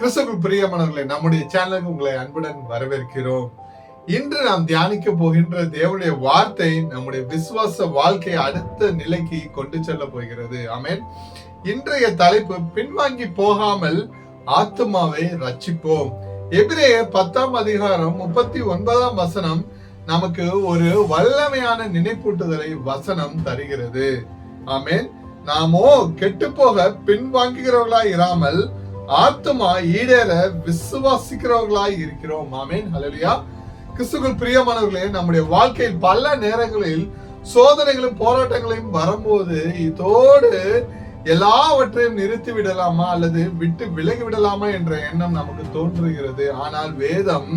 கிறிஸ்துவுக்குள் பிரியமானவர்களே, நம்முடைய சேனலுக்கு உங்களை அன்புடன் வரவேற்கிறோம். இன்று நாம் தியானிக்க போகின்ற தேவனுடைய வார்த்தை நம்முடைய விசுவாச வாழ்க்கையை அடுத்த நிலைக்கு கொண்டு செல்ல போகிறது. ஆமென். இன்றைய தலைப்பு, பின்வாங்கி போகாமல் ஆத்துமாவை ரட்சிப்போம். எபிரேயர் 10ஆம் அதிகாரம் 39ஆம் வசனம் நமக்கு ஒரு வல்லமையான நினைப்பூட்டுதலை வசனம் தருகிறது. ஆமென். நாமோ கெட்டு போக பின்வாங்குகிறவர்களாய் இராமல் ஆத்துமா ஈடேற விசுவாசிக்கிறவர்களாய் இருக்கிறோம். ஆமென். ஹல்லேலூயா. கிறிஸ்துவுக்குள் பிரியமானவர்களே, நம்முடைய வாழ்க்கையில் பல நேரங்களில் சோதனைகளும் போராட்டங்களையும் வரும்போது இதோடு எல்லாவற்றையும் நிறுத்தி விடலாமா அல்லது விட்டு விலகி விடலாமா என்ற எண்ணம் நமக்கு தோன்றுகிறது. ஆனால் வேதம்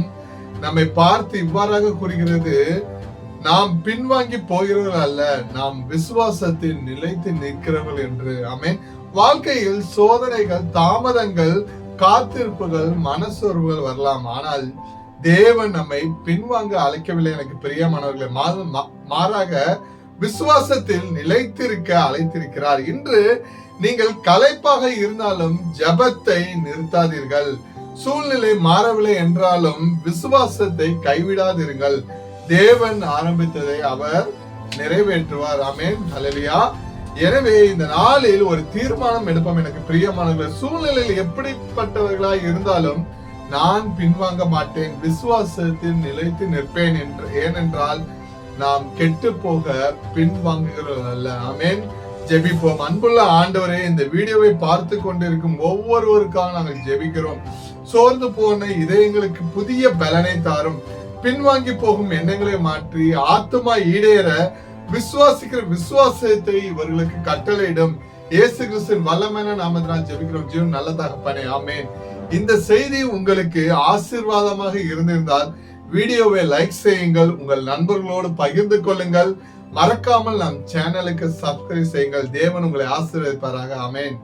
நம்மை பார்த்து இவ்வாறாக கூறுகிறது, நாம் பின்வாங்கி போகிறவர்கள் அல்ல, நாம் விசுவாசத்தில் நிலைத்து நிற்கிறவர்கள் என்று. ஆமென். வாழ்க்கையில் சோதனைகள், தாமதங்கள், காத்திருப்புகள், மனசோர்வுகள் வரலாம். ஆனால் தேவன் நம்மை பின்வாங்க அழைக்கவில்லை. எனக்கு பிரியமானவர்களே, மாறாக விசுவாசத்தில் நிலைத்திருக்க அழைத்திருக்கிறார். இன்று நீங்கள் களைப்பாக இருந்தாலும் ஜெபத்தை நிறுத்தாதீர்கள். சூழ்நிலை மாறவில்லை என்றாலும் விசுவாசத்தை கைவிடாதீர்கள். தேவன் ஆரம்பித்ததை அவர் நிறைவேற்றுவார். ஆமென். ஹல்லேலூயா. எனவே இந்த நாளில் ஒரு தீர்மானம் எடுப்போம். எனக்கு பிரியமானவர்களே, சூழ்நிலையில் எப்படிப்பட்டவர்களாய் இருந்தாலும் நான் பின்வாங்க மாட்டேன், விசுவாசத்தில் நிலைத்து நிற்பேன் என்று. ஏனென்றால் நாம் கெட்டு போக பின்வாங்குகிறோம் அல்ல. ஆமென். ஜெபிப்போம். அன்புள்ள ஆண்டவரே, இந்த வீடியோவை பார்த்து கொண்டிருக்கும் ஒவ்வொருவருக்காக நாங்கள் ஜெபிக்கிறோம். சோர்ந்து போன இதயங்களுக்கு புதிய பலனை தாரும். பின்வாங்கி போகும் எண்ணங்களை மாற்றி ஆத்துமா ஈடேற விசுவாசிக்கிற விசுவாசத்தை இவர்களுக்கு கட்டளையிடும். இயேசு கிறிஸ்துவின் வல்லமையான நாமத்தினால் ஜெபிக்கிறோம் ஜீவன் நல்ல தகப்பனே. ஆமென். இந்த செய்தி உங்களுக்கு ஆசீர்வாதமாக இருந்திருந்தால் வீடியோவை லைக் செய்யுங்கள், உங்கள் நண்பர்களோடு பகிர்ந்து கொள்ளுங்கள். மறக்காமல் நம் சேனலுக்கு சப்ஸ்கிரைப் செய்யுங்கள். தேவன் உங்களை ஆசீர்வதிப்பாராக. ஆமென்.